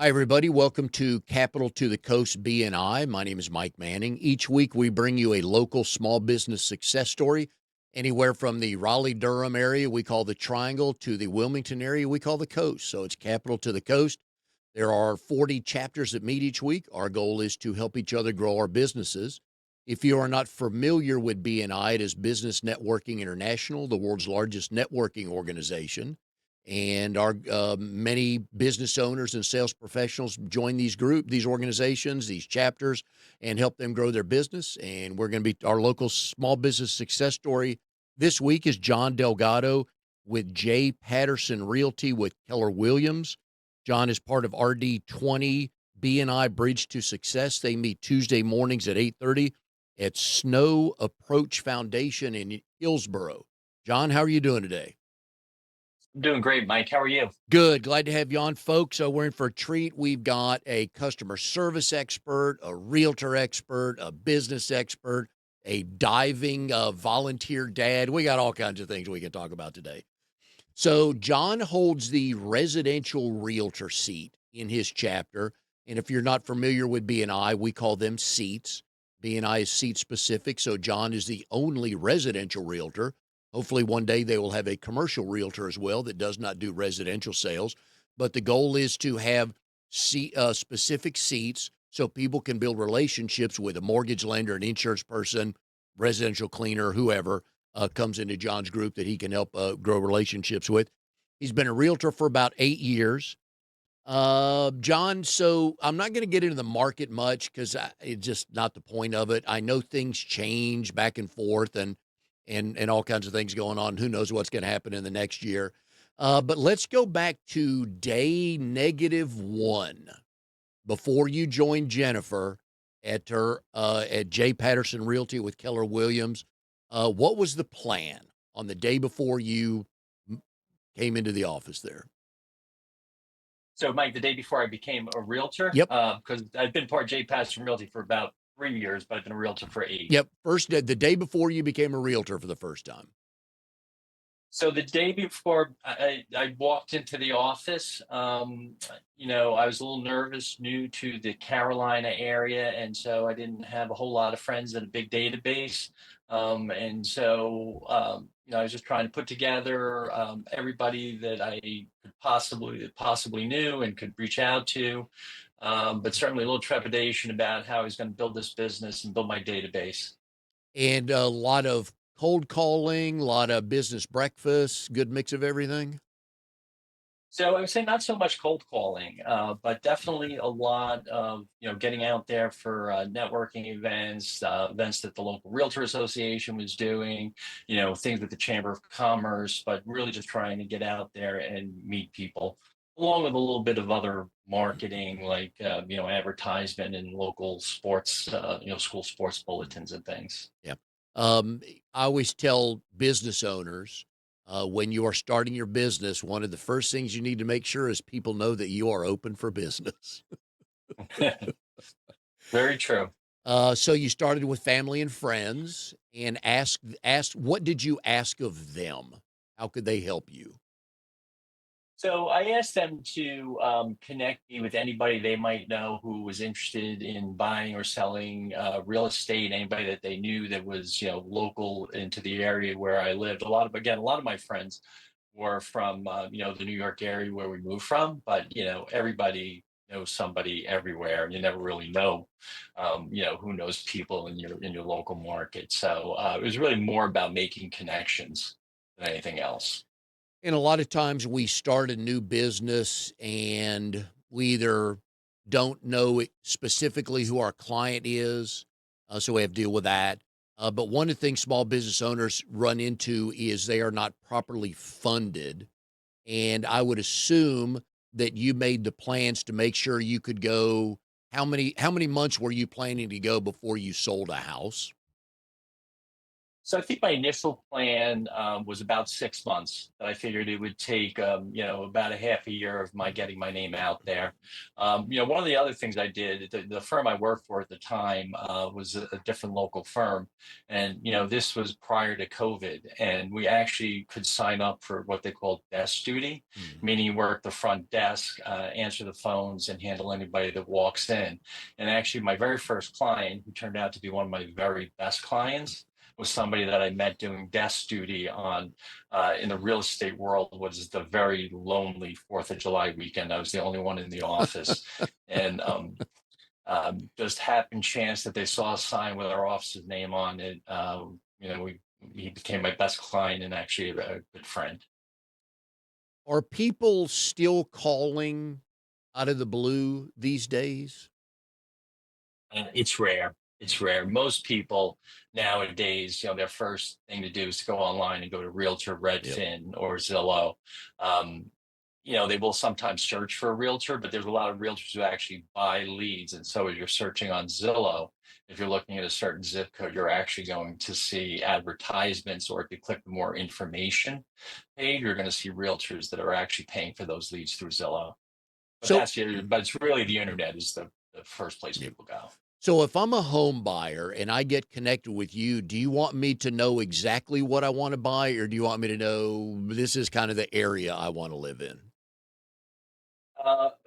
Hi, everybody. Welcome to Capital to the Coast BNI. My name is Mike Manning. Each week, we bring you a local small business success story, anywhere from the Raleigh Durham area we call the Triangle to the Wilmington area we call the Coast. So it's Capital to the Coast. There are 40 chapters that meet each week. Our goal is to help each other grow our businesses. If you are not familiar with BNI, it is Business Networking International, the world's largest networking organization. And our many business owners and sales professionals join these organizations, these chapters, and help them grow their business. And we're going to be our local small business success story this week is John Delgado with Patterson Realty with Keller Williams. John is part of RD20 BNI Bridge to Success. They meet Tuesday mornings at 8:30 at Snow Approach Foundation in Hillsboro. John, how are you doing today? I'm doing great, Mike. How are you? Good. Glad to have you on, folks. So we're in for a treat. We've got a customer service expert, a realtor expert, a business expert, a diving volunteer dad. We got all kinds of things we can talk about today. So John holds the residential realtor seat in his chapter. And if you're not familiar with BNI, we call them seats. BNI is seat specific. So John is the only residential realtor. Hopefully one day they will have a commercial realtor as well that does not do residential sales. But the goal is to have specific seats so people can build relationships with a mortgage lender, an insurance person, residential cleaner, whoever comes into John's group that he can help grow relationships with. He's been a realtor for about 8 years. John, so I'm not going to get into the market much because it's just not the point of it. I know things change back and forth and all kinds of things going on. Who knows what's going to happen in the next year? But let's go back to day -1 before you joined Jennifer at J. Patterson Realty with Keller Williams. What was the plan on the day before you came into the office there? So, Mike, the day before I became a realtor, Yep. because I've been part of J. Patterson Realty for about 3 years, but I've been a realtor for 8. Yep. First day, the day before you became a realtor for the first time. So the day before I walked into the office, I was a little nervous, new to the Carolina area, and so I didn't have a whole lot of friends and a big database. I was just trying to put together everybody that I could possibly knew and could reach out to, but certainly a little trepidation about how I was going to build this business and build my database. And a lot of cold calling, a lot of business breakfasts, good mix of everything. So I would say not so much cold calling, but definitely a lot of getting out there for networking events, events that the local realtor association was doing, things with the Chamber of Commerce, but really just trying to get out there and meet people, along with a little bit of other marketing like advertisement and local sports, school sports bulletins and things. Yeah. I always tell business owners when you are starting your business, one of the first things you need to make sure is people know that you are open for business. Very true. So you started with family and friends and asked what did you ask of them? How could they help you? So I asked them to connect me with anybody they might know who was interested in buying or selling real estate. Anybody that they knew that was local into the area where I lived. A lot of my friends were from the New York area where we moved from, but everybody knows somebody everywhere, and you never really know who knows people in your local market. So it was really more about making connections than anything else. And a lot of times we start a new business and we either don't know specifically who our client is, so we have to deal with that. But one of the things small business owners run into is they are not properly funded. And I would assume that you made the plans to make sure you could go. How many months were you planning to go before you sold a house? So I think my initial plan was about 6 months. That I figured it would take, about a half a year of my getting my name out there. One of the other things I did, the firm I worked for at the time was a different local firm, and this was prior to COVID, and we actually could sign up for what they called desk duty, Mhm. meaning you work the front desk, answer the phones, and handle anybody that walks in. And actually, my very first client, who turned out to be one of my very best clients, was somebody that I met doing desk duty on in the real estate world. Was the very lonely Fourth of July weekend. I was the only one in the office, and just happened chance that they saw a sign with our office's name on it. He became my best client and actually a good friend. Are people still calling out of the blue these days? It's rare. It's rare. Most people nowadays, their first thing to do is to go online and go to Realtor, Yep. Redfin, or Zillow. Um, they will sometimes search for a realtor, but there's a lot of realtors who actually buy leads. And so, as you're searching on Zillow, if you're looking at a certain zip code, you're actually going to see advertisements, or if you click the more information page, you're going to see realtors that are actually paying for those leads through Zillow. But So but it's really the internet is the first place Yep. people go. So if I'm a home buyer and I get connected with you, do you want me to know exactly what I want to buy, or do you want me to know this is kind of the area I want to live in?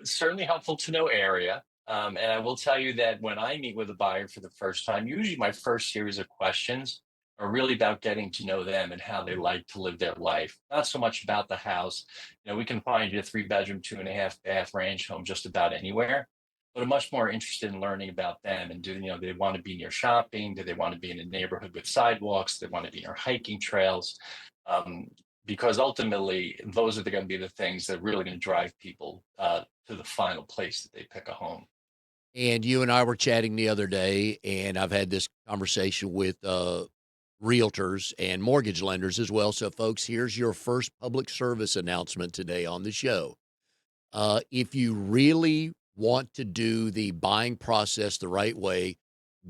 Certainly helpful to know area. And I will tell you that when I meet with a buyer for the first time, usually my first series of questions are really about getting to know them and how they like to live their life. Not so much about the house. We can find you a 3 bedroom, 2.5 bath ranch home just about anywhere. But I'm much more interested in learning about them and do they want to be near shopping? Do they want to be in a neighborhood with sidewalks? Do they want to be near hiking trails? Um, because ultimately those are going to be the things that are really going to drive people to the final place that they pick a home. And you and I were chatting the other day, and I've had this conversation with realtors and mortgage lenders as well. So, folks, here's your first public service announcement today on the show. If you really want to do the buying process the right way,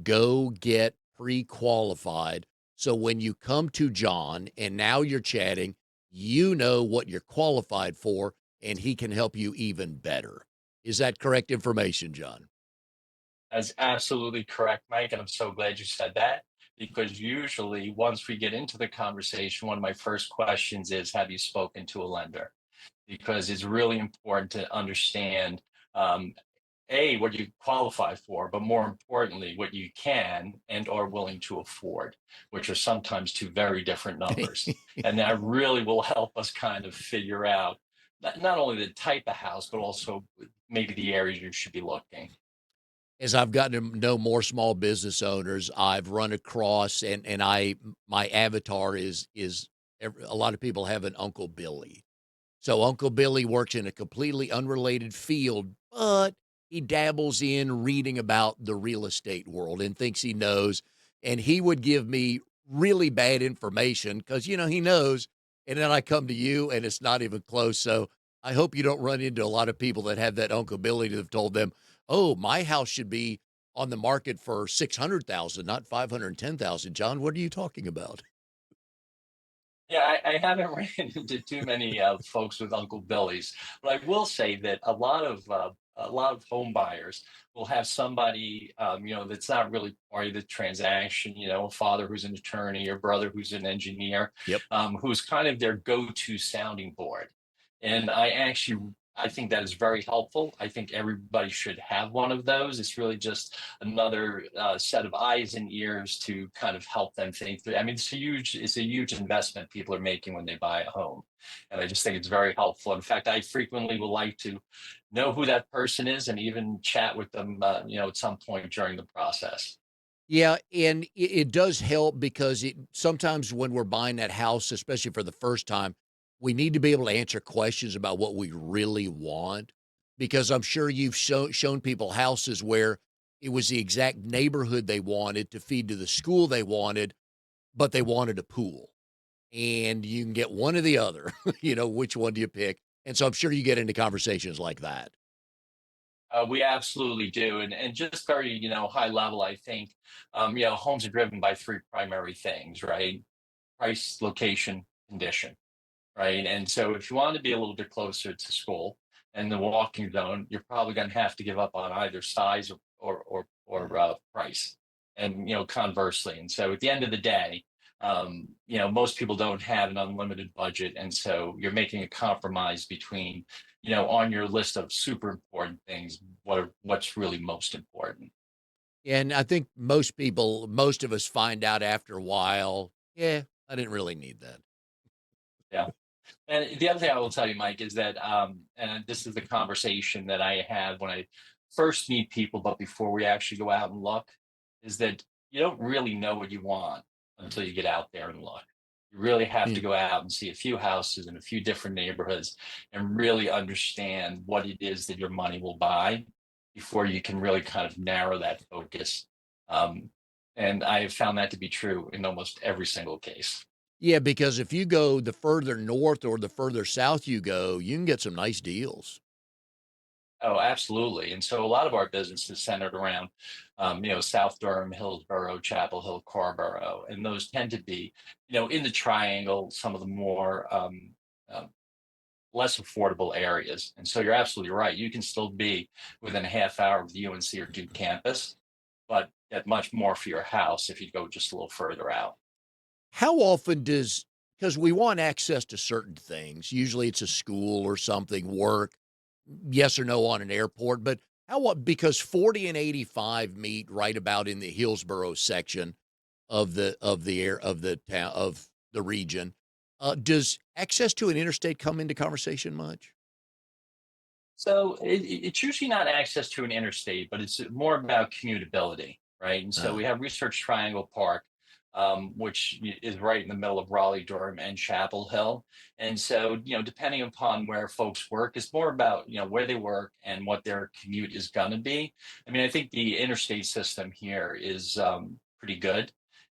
go get pre qualified. So, when you come to John and now you're chatting, you know what you're qualified for, and he can help you even better. Is that correct information, John? That's absolutely correct, Mike, and I'm so glad you said that, because usually once we get into the conversation, one of my first questions is, have you spoken to a lender? Because it's really important to understand, um, A, what you qualify for, but more importantly, what you can and are willing to afford, which are sometimes two very different numbers. And that really will help us kind of figure out not only the type of house, but also maybe the areas you should be looking. As I've gotten to know more small business owners, I've run across and my avatar is a lot of people have an Uncle Billy. So Uncle Billy works in a completely unrelated field, but he dabbles in reading about the real estate world and thinks he knows. And he would give me really bad information because, he knows. And then I come to you and it's not even close. So I hope you don't run into a lot of people that have that Uncle Billy that have told them, oh, my house should be on the market for 600,000, not 510,000. John, what are you talking about? Yeah, I haven't ran into too many folks with Uncle Billy's, but I will say that a lot of home buyers will have somebody that's not really part of the transaction. A father who's an attorney, or brother who's an engineer, Yep. who's kind of their go-to sounding board. And I think that is very helpful. I think everybody should have one of those. It's really just another set of eyes and ears to kind of help them think through. I mean, it's a huge investment people are making when they buy a home, and I just think it's very helpful. In fact, I frequently would like to know who that person is and even chat with them, at some point during the process. Yeah, and it does help because sometimes when we're buying that house, especially for the first time, we need to be able to answer questions about what we really want. Because I'm sure you've shown people houses where it was the exact neighborhood they wanted to feed to the school they wanted, but they wanted a pool. And you can get one or the other, which one do you pick? And so I'm sure you get into conversations like that. We absolutely do, and just very high level. I think homes are driven by three primary things, right? Price, location, condition, right? And so if you want to be a little bit closer to school and the walking zone, you're probably going to have to give up on either size or price, and conversely. And so at the end of the day, most people don't have an unlimited budget, and so you're making a compromise between, on your list of super important things, what's really most important. And I think most of us find out after a while, yeah, I didn't really need that. Yeah. And the other thing I will tell you, Mike, is that, and this is the conversation that I have when I first meet people, but before we actually go out and look, is that you don't really know what you want until you get out there and look. You really have to Mm. go out and see a few houses in a few different neighborhoods and really understand what it is that your money will buy before you can really kind of narrow that focus. Um, and I have found that to be true in almost every single case. Yeah, because if you go the further north or the further south you go, you can get some nice deals. Oh, absolutely. And so a lot of our business is centered around, South Durham, Hillsborough, Chapel Hill, Carborough, and those tend to be, in the triangle, some of the more um, less affordable areas. And so you're absolutely right. You can still be within a half hour of the UNC or Duke campus, but get much more for your house if you go just a little further out. How often does, because we want access to certain things, usually it's a school or something, work, yes or no on an airport, but because 40 and 85 meet right about in the Hillsborough section of the town of the region. Does access to an interstate come into conversation much? So it's usually not access to an interstate, but it's more about commutability, right? And so Uh, we have Research Triangle Park, which is right in the middle of Raleigh, Durham, and Chapel Hill. And so, depending upon where folks work, it's more about, where they work and what their commute is going to be. I mean, I think the interstate system here is pretty good.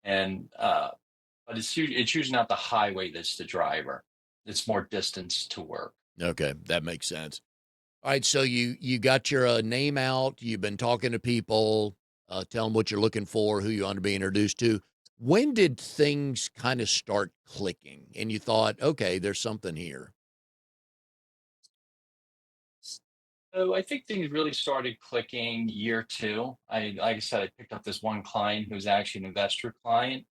And, but it's usually not the highway that's the driver. It's more distance to work. okay, that makes sense. All right, so you got your name out. You've been talking to people, tell them what you're looking for, who you want to be introduced to. When did things kind of start clicking, and you thought, okay, there's something here? So I think things really started clicking year two. Like I said, I picked up this one client who's actually an investor client,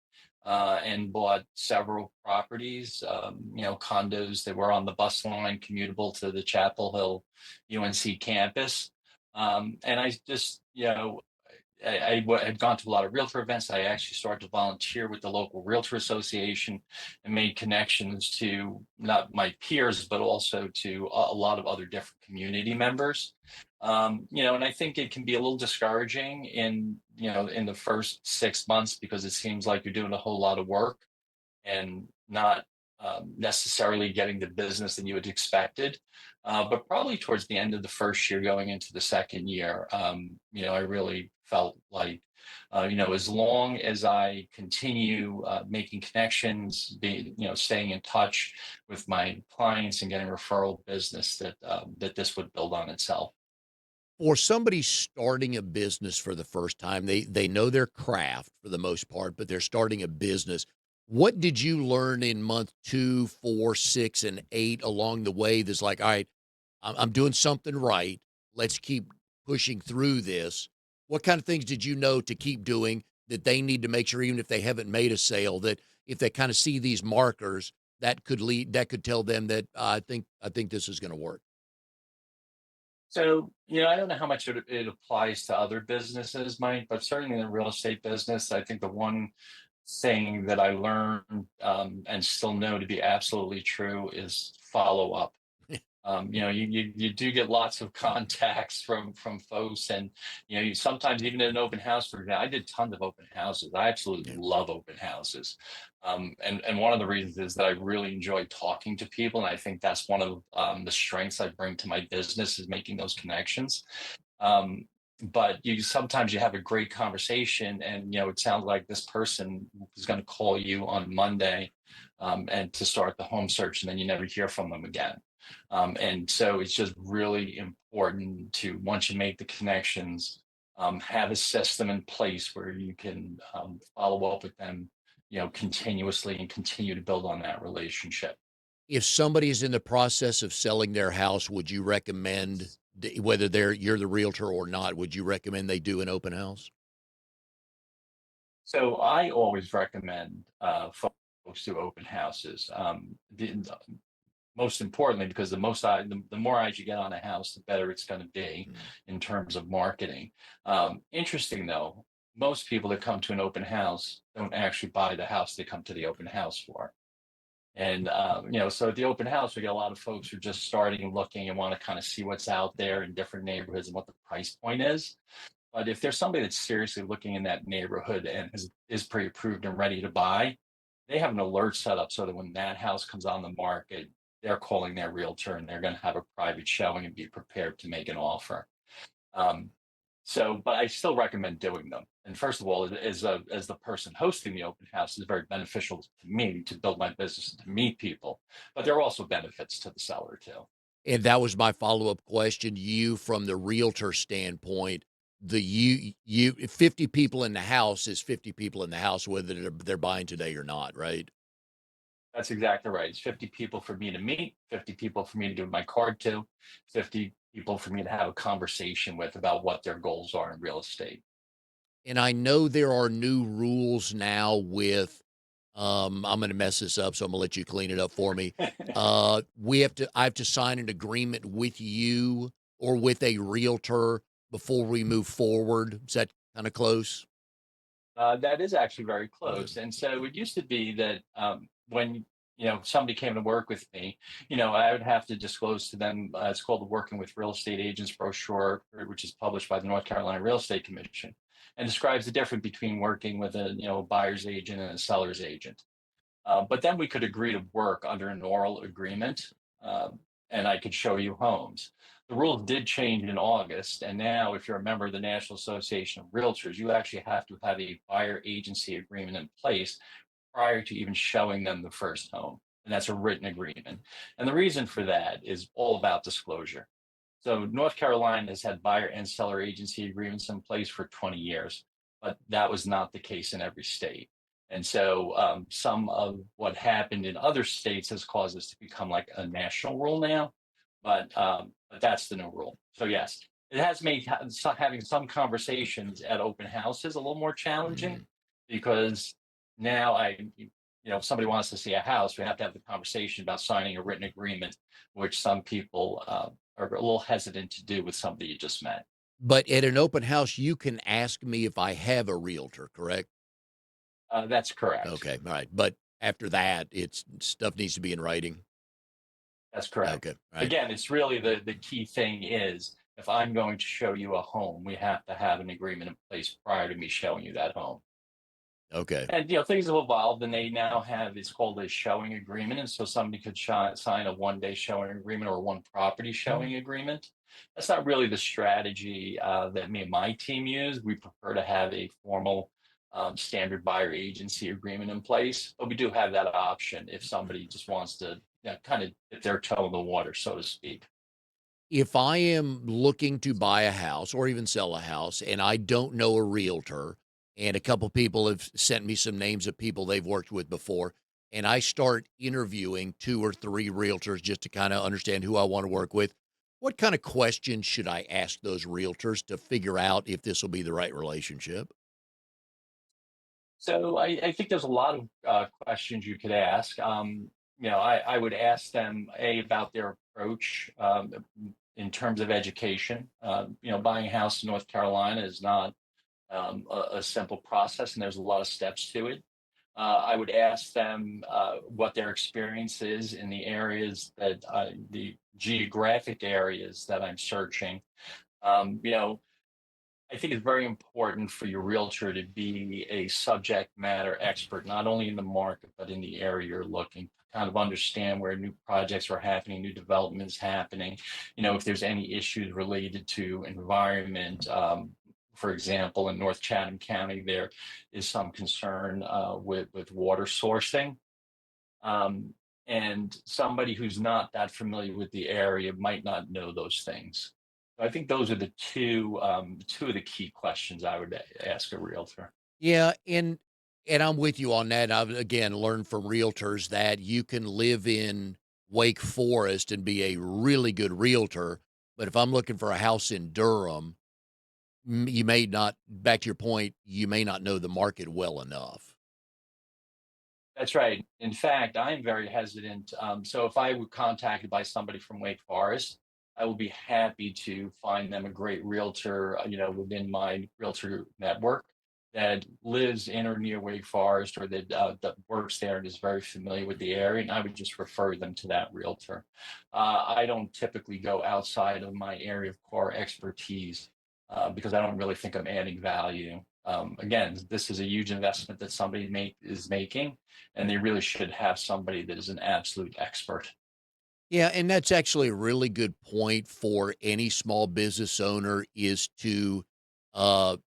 and bought several properties, condos that were on the bus line, commutable to the Chapel Hill UNC campus. And I just, had gone to a lot of realtor events. I actually started to volunteer with the local realtor association and made connections to not my peers, but also to a lot of other different community members. And I think it can be a little discouraging in the first 6 months because it seems like you're doing a whole lot of work and not necessarily getting the business that you had expected. But probably towards the end of the first year, going into the second year, I really felt like, as long as I continue making connections, staying in touch with my clients and getting referral business, that this would build on itself. For somebody starting a business for the first time, they know their craft for the most part, but they're starting a business. What did you learn in month 2, 4, 6, and 8 along the way that's like, all right, I'm doing something right. Let's keep pushing through this. What kind of things did you know to keep doing that they need to make sure, even if they haven't made a sale, that if they kind of see these markers, that could tell them that I think this is going to work. So, I don't know how much it applies to other businesses, Mike, but certainly in the real estate business, I think the one thing that I learned and still know to be absolutely true is follow up. You do get lots of contacts from folks, and you sometimes even at an open house. For example, I did tons of open houses. I absolutely Yeah. love open houses, and one of the reasons is that I really enjoy talking to people, and I think that's one of the strengths I bring to my business is making those connections. Um, but you have a great conversation, and it sounds like this person is going to call you on Monday and to start the home search, and then you never hear from them again. And so it's just really important to, once you make the connections, have a system in place where you can follow up with them, continuously, and continue to build on that relationship. If somebody is in the process of selling their house, would you recommend, whether you're the realtor or not, would you recommend they do an open house? So I always recommend folks do open houses. Most importantly, because the more eyes you get on a house, the better it's going to be Mm. in terms of marketing. Interesting though, most people that come to an open house don't actually buy the house they come to the open house for. And so at the open house, we get a lot of folks who are just starting looking and want to kind of see what's out there in different neighborhoods and what the price point is. But if there's somebody that's seriously looking in that neighborhood and is pre-approved and ready to buy, they have an alert set up so that when that house comes on the market, they're calling their realtor and they're going to have a private showing and be prepared to make an offer. Um, but I still recommend doing them. And first of all, as the person hosting the open house, is very beneficial to me to build my business and to meet people. But there are also benefits to the seller too. And that was my follow-up question. You, from the realtor standpoint, you 50 people in the house is 50 people in the house, whether they're buying today or not, right? That's exactly right. It's 50 people for me to meet, 50 people for me to give my card to, 50 people for me to have a conversation with about what their goals are in real estate. And I know there are new rules now with, I'm gonna mess this up, so I'm gonna let you clean it up for me. I have to sign an agreement with you or with a realtor before we move forward. Is that kinda close? That is actually very Good. close. And so it used to be that when somebody came to work with me, I would have to disclose to them. It's called the Working with Real Estate Agents brochure, which is published by the North Carolina Real Estate Commission, and describes the difference between working with a buyer's agent and a seller's agent. But then we could agree to work under an oral agreement, and I could show you homes. The rules did change in August, and now, if you're a member of the National Association of Realtors, you actually have to have a buyer agency agreement in place prior to even showing them the first home. And that's a written agreement. And the reason for that is all about disclosure. So North Carolina has had buyer and seller agency agreements in place for 20 years, but that was not the case in every state. And so some of what happened in other states has caused this to become like a national rule now, but that's the new rule. So yes, it has made having some conversations at open houses a little more challenging Mhm. because now if somebody wants to see a house, we have to have the conversation about signing a written agreement, which some people are a little hesitant to do with somebody you just met. But at an open house, you can ask me if I have a realtor, correct? That's correct. Okay, all right. But after that, it's stuff needs to be in writing. That's correct. Okay, all right. Again, it's really the key thing is if I'm going to show you a home, we have to have an agreement in place prior to me showing you that home. Okay. And things have evolved, and they now have it's called a showing agreement, and so somebody could sign a 1 day showing agreement or one property showing agreement. That's not really the strategy that me and my team use. We prefer to have a formal standard buyer agency agreement in place, but we do have that option if somebody just wants to kind of dip their toe in the water, so to speak. If I am looking to buy a house or even sell a house and I don't know a realtor, and a couple people have sent me some names of people they've worked with before, and I start interviewing 2 or 3 realtors just to kind of understand who I want to work with, what kind of questions should I ask those realtors to figure out if this will be the right relationship? So I think there's a lot of questions you could ask. I would ask them about their approach in terms of education. Buying a house in North Carolina is not a simple process, and there's a lot of steps to it. I would ask them what their experience is in the geographic areas that I'm searching. Um, you know, I think it's very important for your realtor to be a subject matter expert, not only in the market, but in the area you're looking to kind of understand where new projects are happening, new developments happening, if there's any issues related to environment. For example, in North Chatham County, there is some concern with water sourcing. Um, and somebody who's not that familiar with the area might not know those things. So I think those are the two of the key questions I would ask a realtor. Yeah, and I'm with you on that. I've again learned from realtors that you can live in Wake Forest and be a really good realtor, but if I'm looking for a house in Durham, you may not, back to your point, you may not know the market well enough. That's right. In fact, I'm very hesitant. So if I were contacted by somebody from Wake Forest, I will be happy to find them a great realtor, within my realtor network that lives in or near Wake Forest, or that works there and is very familiar with the area, and I would just refer them to that realtor. I don't typically go outside of my area of core expertise because I don't really think I'm adding value. Again, this is a huge investment that is making, and they really should have somebody that is an absolute expert. Yeah, and that's actually a really good point for any small business owner is to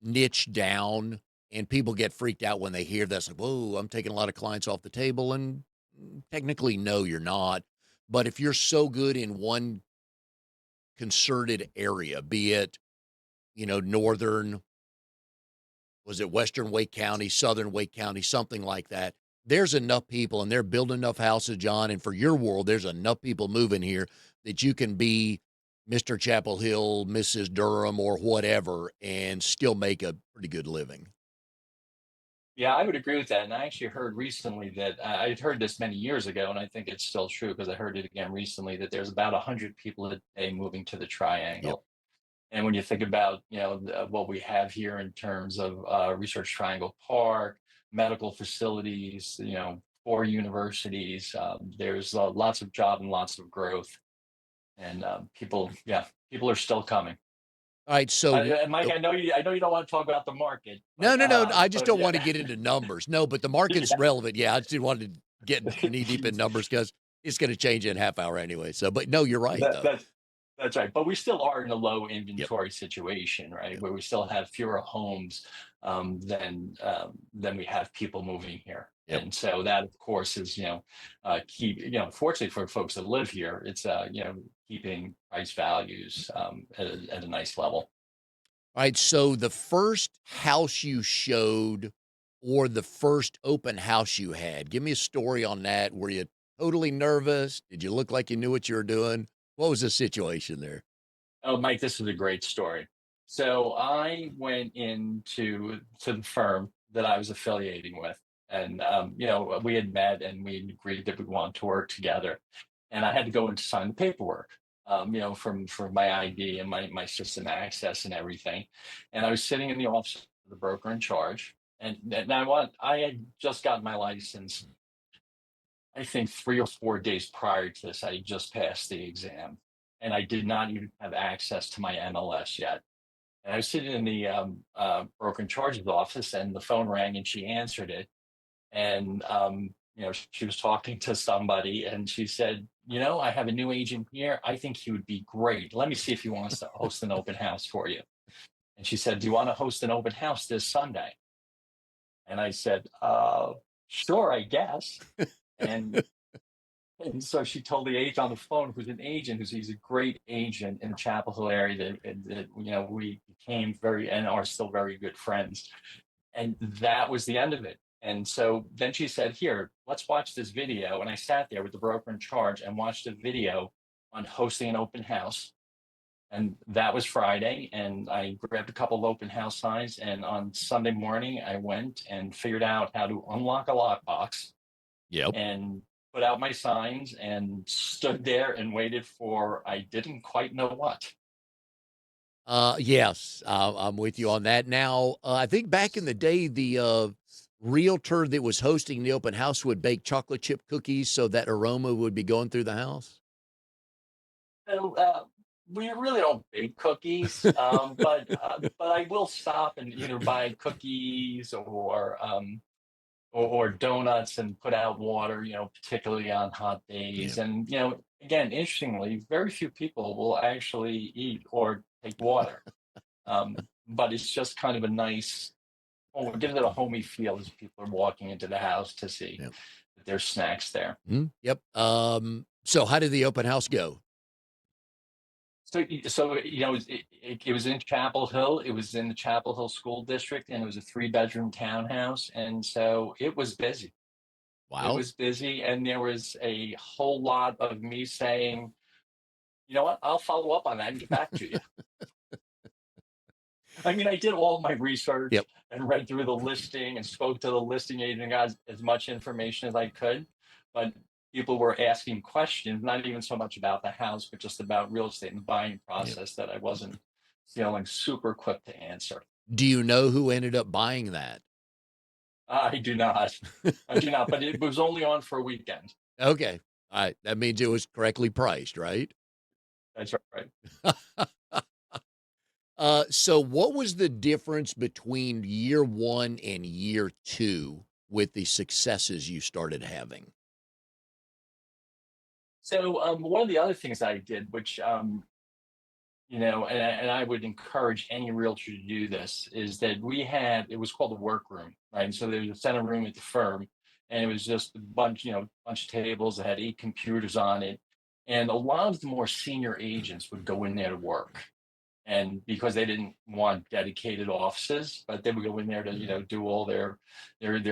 niche down, and people get freaked out when they hear that's like, whoa, I'm taking a lot of clients off the table. And technically, no, you're not. But if you're so good in one concerted area, be it, northern, was it Western Wake County, Southern Wake County, something like that. There's enough people and they're building enough houses, John. And for your world, there's enough people moving here that you can be Mr. Chapel Hill, Mrs. Durham, or whatever, and still make a pretty good living. Yeah, I would agree with that. And I actually heard recently that I'd heard this many years ago, and I think it's still true because I heard it again recently that there's about 100 people a day moving to the Yep. Triangle. And when you think about what we have here in terms of Research Triangle Park, medical facilities, 4 universities, there's lots of job and lots of growth, and people are still coming. All right. So, Mike, I know you don't want to talk about the market, no, but no, no. I just but don't yeah, want to get into numbers. No, but the market's relevant. Yeah, I just didn't want to get knee deep in numbers because it's going to change in a half hour anyway. So, but no, you're right, that, though. that's that's right. But we still are in a low Yep. inventory situation, right? Yep. Where we still have fewer homes than we have people moving here. Yep. And so that, of course, is fortunately for folks that live here, it's keeping price values at a nice level. All right. So the first house you showed or the first open house you had, give me a story on that. Were you totally nervous? Did you look like you knew what you were doing? What was the situation there? Oh, Mike, this is a great story. So I went into the firm that I was affiliating with, and we had met and we agreed that we wanted to work together. And I had to go in to sign the paperwork, from for my ID and my system access and everything. And I was sitting in the office of the broker in charge, and I had just gotten my license. I think 3 or 4 days prior to this, I had just passed the exam, and I did not even have access to my MLS yet. And I was sitting in the broker in charge's office, and the phone rang, and she answered it. And she was talking to somebody, and she said, I have a new agent here. I think he would be great. Let me see if he wants to host an open house for you. And she said, do you want to host an open house this Sunday? And I said, sure, I guess. And so she told the agent on the phone, who's an agent, he's a great agent in the Chapel Hill area that we became very and are still very good friends. And that was the end of it. And so then she said, "Here, let's watch this video." And I sat there with the broker in charge and watched a video on hosting an open house. And that was Friday. And I grabbed a couple of open house signs. And on Sunday morning, I went and figured out how to unlock a lockbox Yep. and put out my signs and stood there and waited for I didn't quite know what. Yes, I'm with you on that. Now, I think back in the day, the realtor that was hosting the open house would bake chocolate chip cookies so that aroma would be going through the house. So we really don't bake cookies, but I will stop and either buy cookies or donuts and put out water, particularly on hot Yeah. days. And again, interestingly, very few people will actually eat or take water. But it's just kind of a nice, oh, it gives it a homey feel as people are walking into the house to see. Yeah. there's snacks there. Yep. So how did the open house go? So it was in Chapel Hill. It was in the Chapel Hill School District, and it was a three-bedroom townhouse, and so it was busy. It Wow. was busy, and there was a whole lot of me saying, "You know what? I'll follow up on that and get back to you." I mean, I did all my research Yep. and read through the listing and spoke to the listing agent, got as much information as I could, but people were asking questions, not even so much about the house, but just about real estate and the buying Yep. process that I wasn't feeling super quick to answer. Do you know who ended up buying that? I do not. I do not, but it was only on for a weekend. Okay. All right. That means it was correctly priced, right? That's right. So what was the difference between year one and year two with the successes you started having? So one of the other things I did, which and I would encourage any realtor to do this, is that it was called the workroom, right? And so there was a center room at the firm, and it was just a bunch of tables that had 8 computers on it. And a lot of the more senior agents would go in there to work. And because they didn't want dedicated offices, but they would go in there to, do all their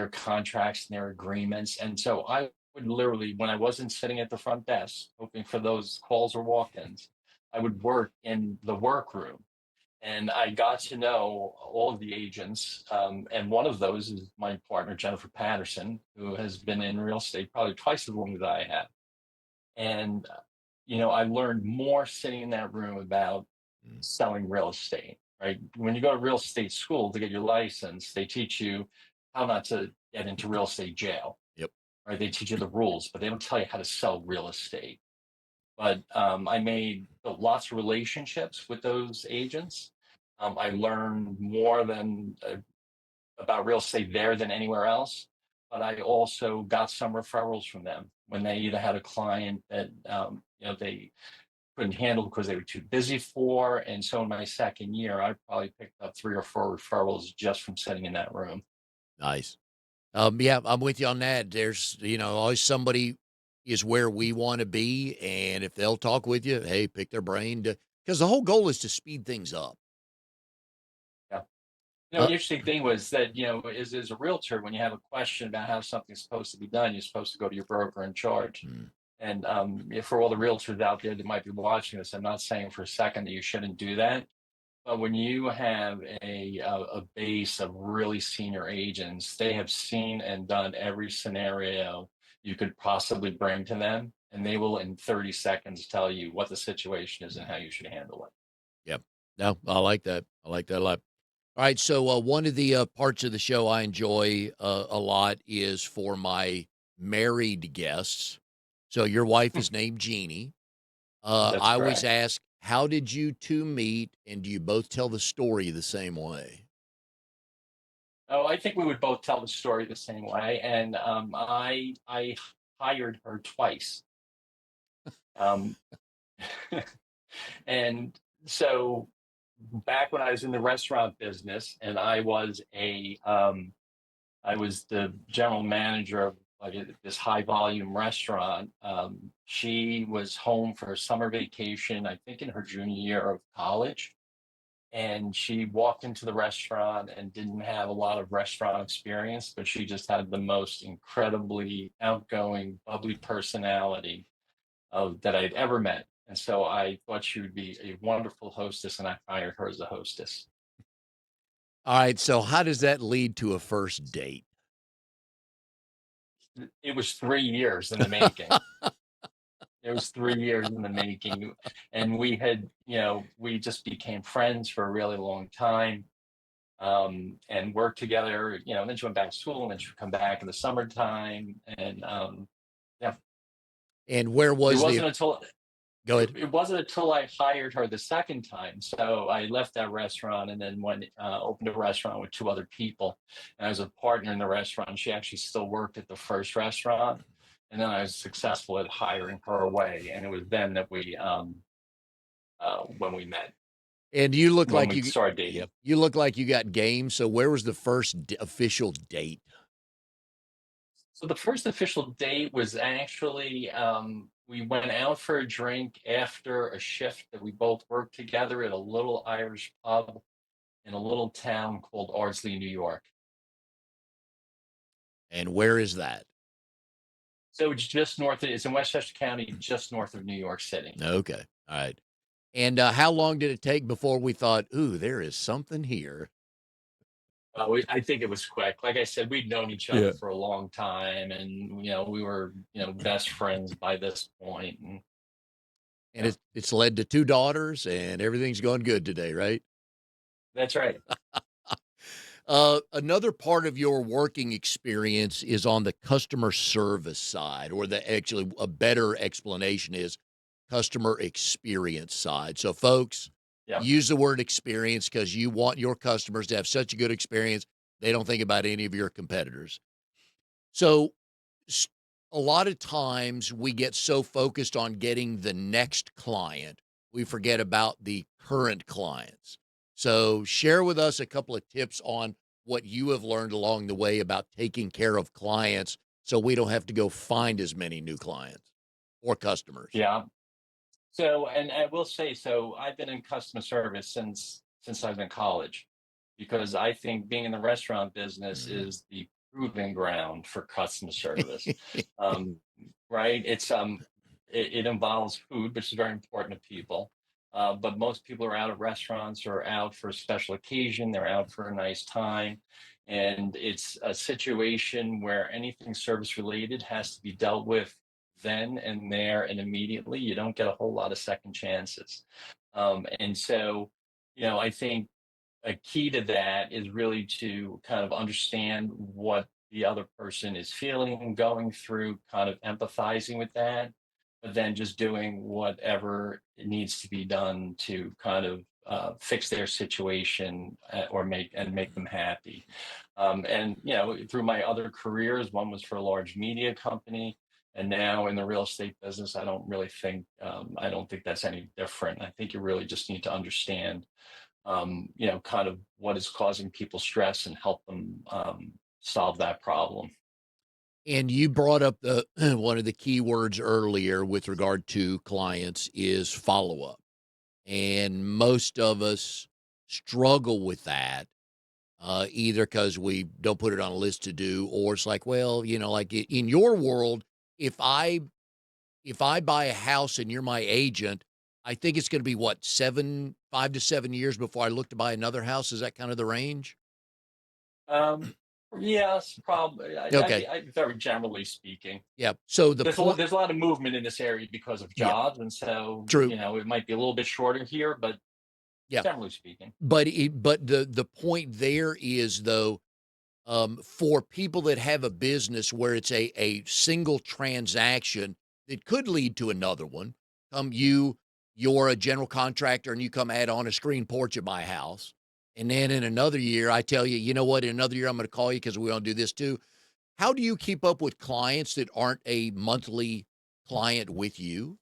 contracts and their agreements. And so I would literally, when I wasn't sitting at the front desk hoping for those calls or walk-ins, I would work in the workroom, and I got to know all of the agents. And one of those is my partner, Jennifer Patterson, who has been in real estate probably twice as long as I have. And, I learned more sitting in that room about Mm, selling real estate, right? When you go to real estate school to get your license, they teach you how not to get into real estate jail, yep. right? They teach you the rules, but they don't tell you how to sell real estate. But I made lots of relationships with those agents. I learned more than about real estate there than anywhere else. But I also got some referrals from them when they either had a client that they couldn't handle because they were too busy for. And so in my second year, I probably picked up 3 or 4 referrals just from sitting in that room. Nice. Yeah, I'm with you on that. There's, always somebody is where we want to be. And if they'll talk with you, hey, pick their brain because the whole goal is to speed things up. Yeah. Uh, The interesting thing was that, as a realtor, when you have a question about how something's supposed to be done, you're supposed to go to your broker in charge. mm, And for all the realtors out there that might be watching this, I'm not saying for a second that you shouldn't do that. But when you have a base of really senior agents, they have seen and done every scenario you could possibly bring to them, and they will in 30 seconds tell you what the situation is and mm, how you should handle it. yep. No, I like that. I like that a lot. All right. So, one of the parts of the show I enjoy a lot is for my married guests. So, your wife is named Jeannie. That's I always correct. ask, how did you two meet? And do you both tell the story the same way? Oh, I think we would both tell the story the same way, and I hired her twice. Um, and so back when I was in the restaurant business, and I was the general manager of like this high volume restaurant. She was home for her summer vacation, I think in her junior year of college. And she walked into the restaurant and didn't have a lot of restaurant experience, but she just had the most incredibly outgoing, bubbly personality that I'd ever met. And so I thought she would be a wonderful hostess, and I hired her as a hostess. All right. So, how does that lead to a first date? It was 3 years in the making. It was 3 years in the making. And we just became friends for a really long time, and worked together. And then she went back to school, and then she would come back in the summertime. And yeah, And where it was the wasn't until go it, ahead. it wasn't until I hired her the second time. So I left that restaurant and then went opened a restaurant with 2 other people. And I was a partner in the restaurant. She actually still worked at the first restaurant. And then I was successful at hiring her away. And it was then that when we met, And you look when like we you started yep, dating. you look like you got game. So, where was the first official date? So the first official date was actually we went out for a drink after a shift that we both worked together at a little Irish pub in a little town called Ardsley, New York. And where is that? So it's just north of, it's in Westchester County, just north of New York City. Okay. All right. And, how long did it take before we thought, "Ooh, there is something here"? I think it was quick. Like I said, we'd known each other Yeah. for a long time, and we were best friends by this point. And And yeah, it's led to 2 daughters, and everything's going good today, right? that's right. Another part of your working experience is on the customer service side, or the actually a better explanation is customer experience side. So, folks, Yeah. use the word experience because you want your customers to have such a good experience, they don't think about any of your competitors. So, s- a lot of times we get so focused on getting the next client, we forget about the current clients. So, share with us a couple of tips on what you have learned along the way about taking care of clients so we don't have to go find as many new clients or customers. Yeah. So, and I will say, so I've been in customer service since I've been in college, because I think being in the restaurant business Mhm. is the proving ground for customer service. Um, right? It involves food, which is very important to people. But most people are out of restaurants or out for a special occasion. They're out for a nice time. And it's a situation where anything service related has to be dealt with then and there and immediately. You don't get a whole lot of second chances. And so, I think a key to that is really to kind of understand what the other person is feeling, going through, kind of empathizing with that, but then just doing whatever it needs to be done to kind of fix their situation, or make them happy. And through my other careers, one was for a large media company, and now in the real estate business, I don't think that's any different. I think you really just need to understand kind of what is causing people stress and help them solve that problem. And you brought up the one of the key words earlier with regard to clients is follow up. And most of us struggle with that, either because we don't put it on a list to do, or it's like, well, like in your world, if I buy a house and you're my agent, I think it's going to be what 5 to 7 years before I look to buy another house. Is that kind of the range? Um, yes, probably. Okay, Very generally speaking, yeah. So the point, there's a lot of movement in this area because of yeah, jobs, and so true, it might be a little bit shorter here, but yeah. generally speaking. But the point there is though, for people that have a business where it's a single transaction that could lead to another one. You're a general contractor and you come add on a screen porch at my house. And then in another year, I tell you, you know what, in another year, I'm going to call you because we want to do this too. How do you keep up with clients that aren't a monthly client with you?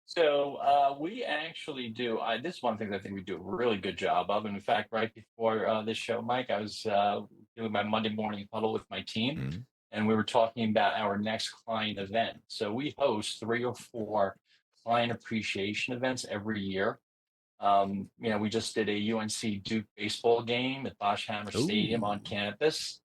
So we actually do. This is one thing that I think we do a really good job of. And in fact, right before this show, Mike, I was doing my Monday morning huddle with my team, Mhm. and we were talking about our next client event. So we host 3 or 4 client appreciation events every year. We just did a UNC Duke baseball game at Bosch Hammer Stadium on Ooh. campus.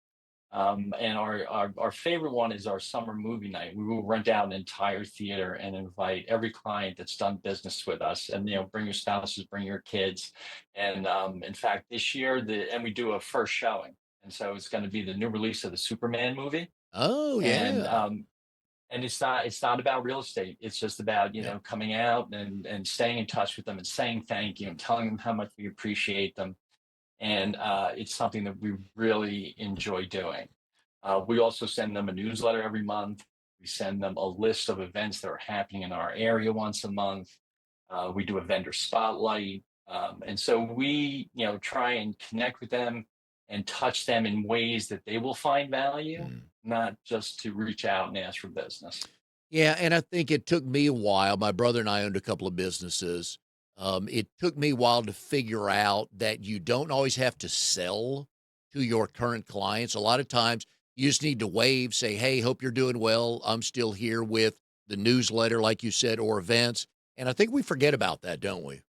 And our favorite one is our summer movie night. We will rent out an entire theater and invite every client that's done business with us, and bring your spouses, bring your kids. And in fact, this year and we do a first showing, and so it's going to be the new release of the Superman movie. Oh, And yeah. it's not about real estate. It's just about Yeah. coming out and staying in touch with them and saying thank you and telling them how much we appreciate them. And it's something that we really enjoy doing. We also send them a newsletter every month. We send them a list of events that are happening in our area once a month. We do a vendor spotlight. And so we, try and connect with them and touch them in ways that they will find value, Mm. not just to reach out and ask for business. Yeah, and I think it took me a while. My brother and I owned a couple of businesses. It took me a while to figure out that you don't always have to sell to your current clients. A lot of times You just need to wave, say, "Hey, hope you're doing well. I'm still here with the newsletter," like you said, or events. And I think we forget about that, don't we?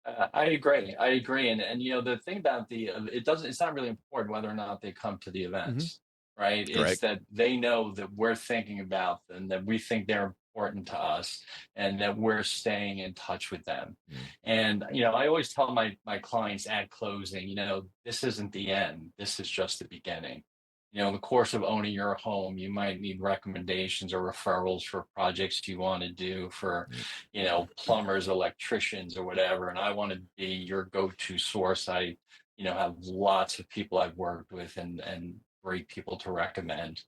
I agree. I agree. And the thing about it's not really important whether or not they come to the Mhm. events, right? It's Correct. that they know that we're thinking about them, that we think they're important to us, and that we're staying in touch with them. Mm. And I always tell my clients at closing, this isn't the end. This is just the beginning. In the course of owning your home, you might need recommendations or referrals for projects you want to do for Yep. plumbers, electricians, or whatever. And I want to be your go-to source. Have lots of people I've worked with and great people to recommend.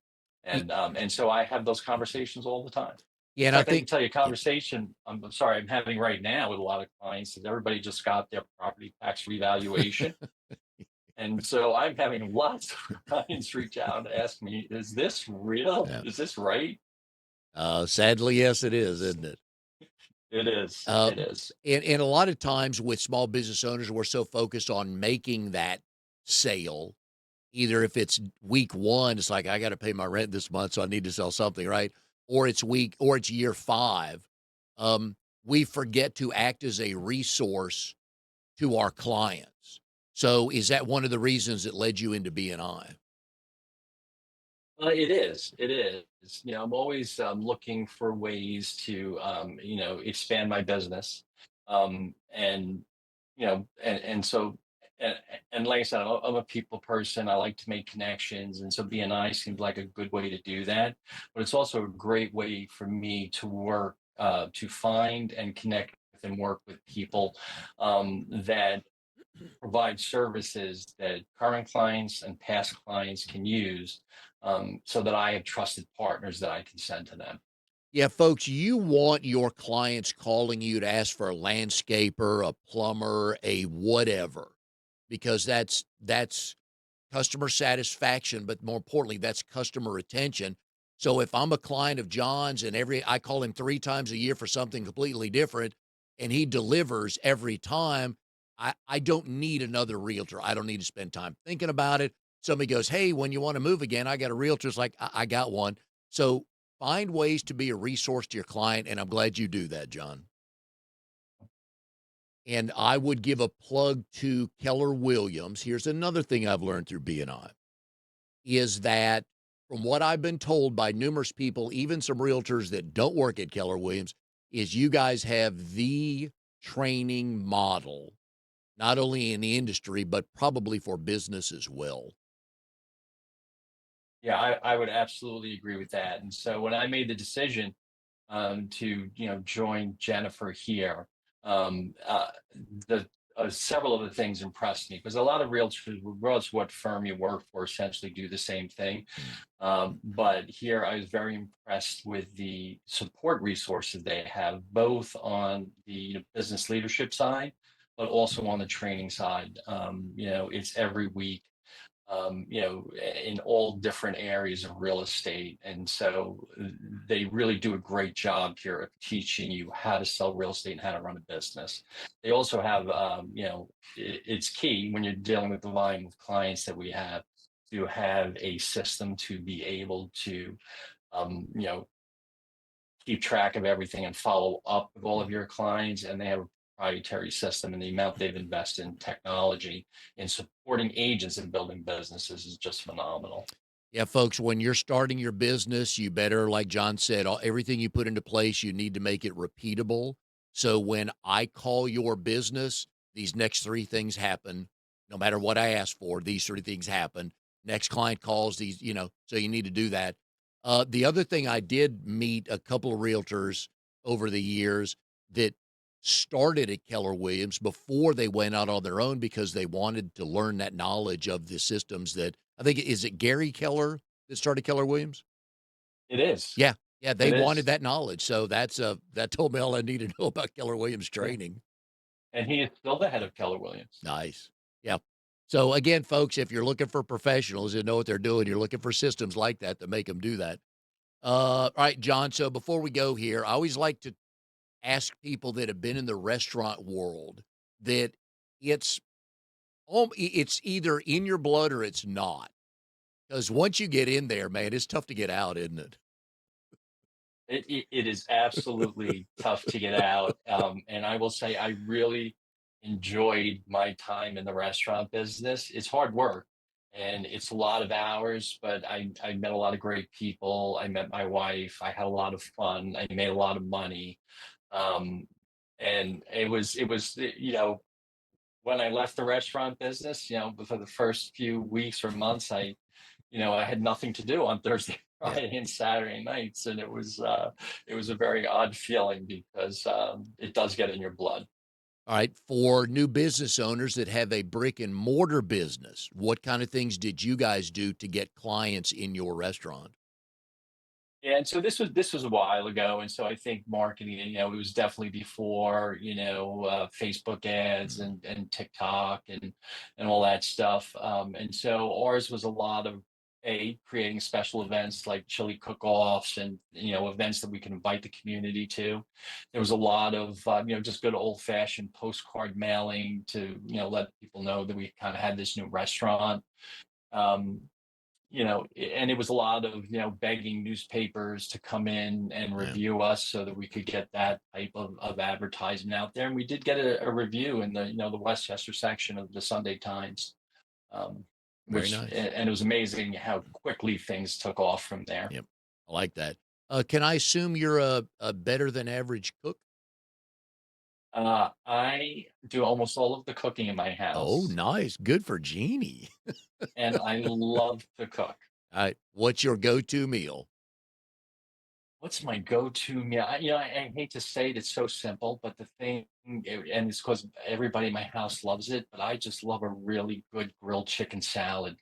Y And so I have those conversations all the time. Yeah, In and I fact, I think can tell you a yeah. conversation. I'm sorry, I'm having right now with a lot of clients. Is everybody just got their property tax revaluation, and so I'm having lots of clients reach out and ask me, "Is this real? Yeah. Is this right?" Sadly, yes, it is, isn't it? It is. Uh, It is. and a lot of times with small business owners, we're so focused on making that sale. Either if it's week 1, it's like, "I gotta pay my rent this month, so I need to sell something," right? Or it's year 5. We forget to act as a resource to our clients. So, is that one of the reasons that led you into BNI? It is. It is. I'm always looking for ways to, expand my business, and and so, and, and like I said, I'm a people person. I like to make connections, and so BNI seemed like a good way to do that. But it's also a great way for me to work, to find and connect with and work with people that provide services that current clients and past clients can use, so that I have trusted partners that I can send to them. Yeah, folks, you want your clients calling you to ask for a landscaper, a plumber, a whatever, because that's customer satisfaction, but more importantly, that's customer retention. So if I'm a client of John's and I call him 3 times a year for something completely different and he delivers every time, I don't need another realtor. I don't need to spend time thinking about it. Somebody goes, "Hey, when you want to move again, I got a realtor." It's like, I got one. So find ways to be a resource to your client, and I'm glad you do that, John. And I would give a plug to Keller Williams. Here's another thing I've learned through BNI is that from what I've been told by numerous people, even some realtors that don't work at Keller Williams, is you guys have the training model, not only in the industry, but probably for business as well. Yeah, I would absolutely agree with that. And so when I made the decision to join Jennifer here, the several of the things impressed me because a lot of realtors, regardless of what firm you work for, essentially do the same thing. Mm. But here I was very impressed with the support resources they have, both on the business leadership side, but also on the training side. It's every week, in all different areas of real estate. And so they really do a great job here of teaching you how to sell real estate and how to run a business. They also have, it's key when you're dealing with the volume of clients that we have to have a system to be able to, um, you know, keep track of everything and follow up with all of your clients. And they have a proprietary system, and the amount they've invested in technology in supporting agents and building businesses is just phenomenal. Yeah, folks, when you're starting your business, you better, like John said, everything you put into place, you need to make it repeatable. So when I call your business, these next 3 things happen. No matter what I ask for, these 3 things happen. Next client calls these, so you need to do that. The other thing, I did meet a couple of realtors over the years that started at Keller Williams before they went out on their own because they wanted to learn that knowledge of the systems that I think is it Gary Keller that started Keller Williams? It is. Yeah. Yeah, they It wanted is. that knowledge. So that told me all I need to know about Keller Williams Yeah. training. And he is still the head of Keller Williams. Nice. Yeah. So again, folks, if you're looking for professionals that know what they're doing, you're looking for systems like that to make them do that. All right, John. So before we go here, I always like to ask people that have been in the restaurant world that it's it's either in your blood or it's not. Because once you get in there, man, it's tough to get out, isn't it? It is absolutely tough to get out, and I will say I really enjoyed my time in the restaurant business. It's hard work, and it's a lot of hours, but I met a lot of great people. I met my wife. I had a lot of fun. I made a lot of money, um, and when I left the restaurant business, for the first few weeks or months, I had nothing to do on Thursday, Yeah. Friday, and Saturday nights, and it was a very odd feeling because it does get in your blood. All right. For new business owners that have a brick and mortar business, what kind of things did you guys do to get clients in your restaurant? Yeah, and so this was a while ago, and so I think marketing, it was definitely before, Facebook ads Mhm. and TikTok and all that stuff. And so ours was a lot of creating special events like chili cook-offs and events that we can invite the community to. There was a lot of just good old-fashioned postcard mailing to let people know that we kind of had this new restaurant. Um, and it was a lot of, begging newspapers to come in and Yeah. review us so that we could get that type of advertisement out there. And we did get a review in the Westchester section of the Sunday Times, um, Very nice. and it was amazing how quickly things took off from there. Yep. I like that. Can I assume you're a better than average cook? I do almost all of the cooking in my Oh, house, nice. Good for Jeannie. and I love to cook. All right. What's your go-to meal? What's my go-to meal? I hate to say it, it's so simple, but and it's because everybody in my house loves it, but I just love a really good grilled chicken salad.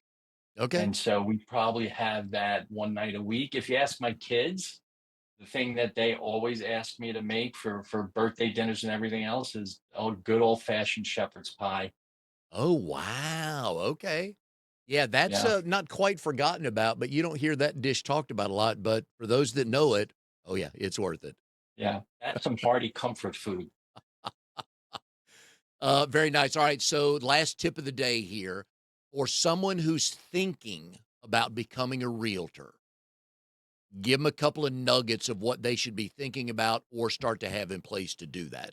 Okay. And so we probably have that one night a week. If you ask my kids, the thing that they always ask me to make for birthday dinners and everything else is a good old-fashioned shepherd's pie. Oh, wow. Okay. Yeah, that's, Yeah, not quite forgotten about, but you don't hear that dish talked about a lot, but for those that know it, oh, yeah, it's worth it. yeah. That's some hearty comfort food. Very nice. All right, so last tip of the day here. For someone who's thinking about becoming a realtor, give them a couple of nuggets of what they should be thinking about or start to have in place to do that.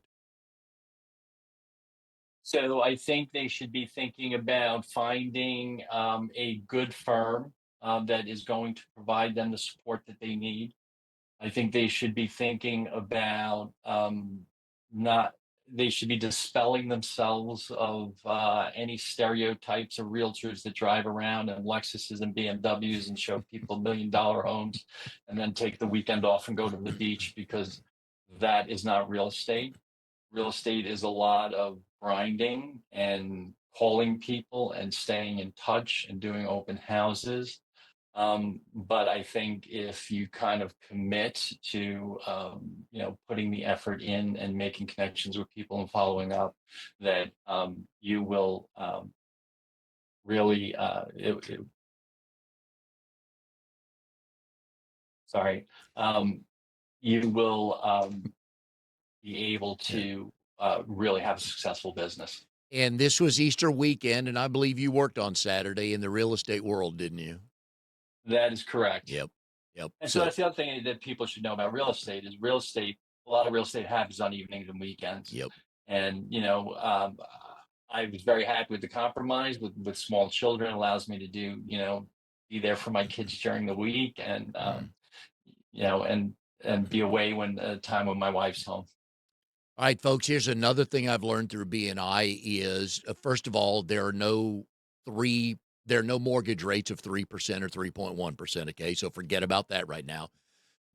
So I think they should be thinking about finding a good firm that is going to provide them the support that they need. I think they should be thinking about not, they should be dispelling themselves of any stereotypes of realtors that drive around in Lexuses and BMWs and show people $1 million homes and then take the weekend off and go to the beach because that is not real estate. Real estate is a lot of grinding and calling people and staying in touch and doing open houses. But I think if you kind of commit to, putting the effort in and making connections with people and following up, that you will really, sorry, um, you will be able Yeah. to really have a successful business. And this was Easter weekend, and I believe you worked on Saturday in the real estate world, didn't you? That is correct. Yep. Yep. And so So, that's the other thing that people should know about real estate is real estate. A lot of real estate happens on evenings and weekends. yep. And, I was very happy with the compromise with small children allows me to be there for my kids during the week and, Mhm. you know, and, and be away time when my wife's home. All right, folks, here's another thing I've learned through BNI is, first of all, 3 there are no mortgage rates of 3% or 3.1%, okay? So forget about that right now.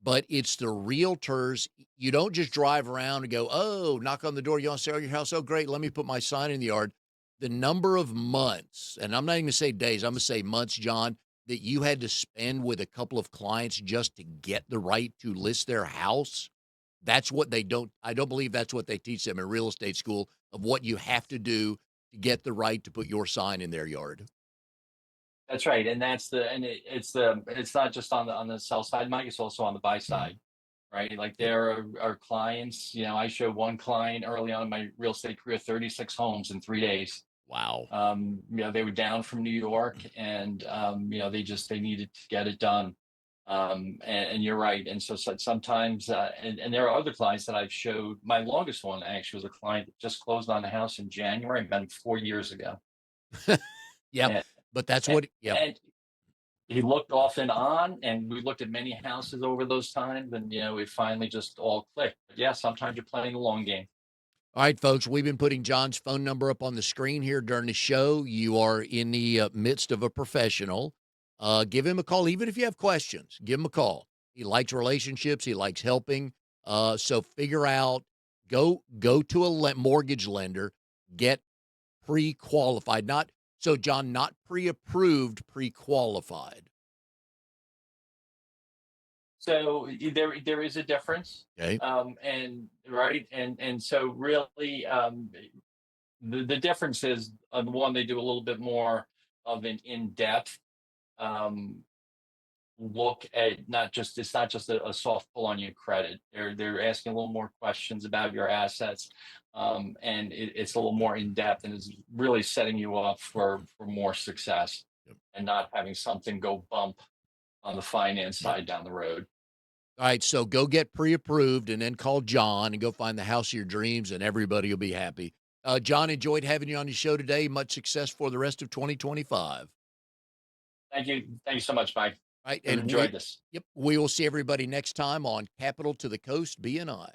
But it's the realtors. You don't just drive around and go, "Oh, knock on the door. You want to sell your house? Oh, great. Let me put my sign in the yard." The number of months, and I'm not even gonna say days, I'm gonna say months, John, that you had to spend with a couple of clients just to get the right to list their house. That's what they don't I don't believe that's what they teach them in real estate school of what you have to do to get the right to put your sign in their yard. That's right. And it's not just on the sell side, Mike, it's also on the buy Mhm. side. Right? Like Yep. there are clients, I showed one client early on in my real estate career 36 homes in 3 days. Wow. They were down from New York, and they needed to get it done. And you're right. And so sometimes, and there are other clients that I've showed. My longest one actually was a client that just closed on a house in January, about 4 years ago. Yep. And, But that's and, what, yep. and he looked off and on, and we looked at many houses over those times, and it finally just all clicked. But yeah, sometimes you're playing the long game. All right, folks, we've been putting John's phone number up on the screen here during the show. You are in the midst of a professional. Give him a call, even if you have questions. Give him a call. He likes relationships. He likes helping. So figure out. Go to a mortgage lender. Get pre-qualified. Not so, John. Not pre-approved. Pre-qualified. So there is a difference, Okay. and right, and so really, the difference is, on the one, they do a little bit more of an in-depth um, look at, not just it's not just a soft pull on your credit. They're asking a little more questions about your assets, and it's a little more in depth, and it's really setting you up for more success, Yep. and not having something go bump on the finance Right. side down the road. All right, so go get pre-approved and then call John and go find the house of your dreams, and everybody will be happy. John, enjoyed having you on the show today. Much success for the rest of 2025. Thank you so much, Mike. All right, I've and enjoyed this. we will see everybody next time on Capital to the Coast BNI.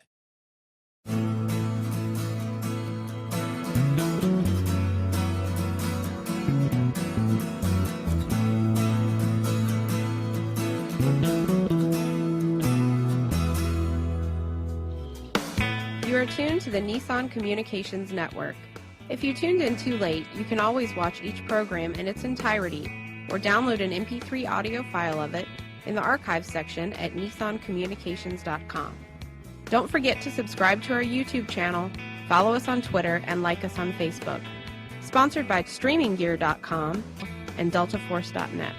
You are tuned to the Nissan Communications Network. If you tuned in too late, you can always watch each program in its entirety or download an MP3 audio file of it in the archives section at nissancommunications.com. Don't forget to subscribe to our YouTube channel, follow us on Twitter, and like us on Facebook. Sponsored by StreamingGear.com and DeltaForce.net.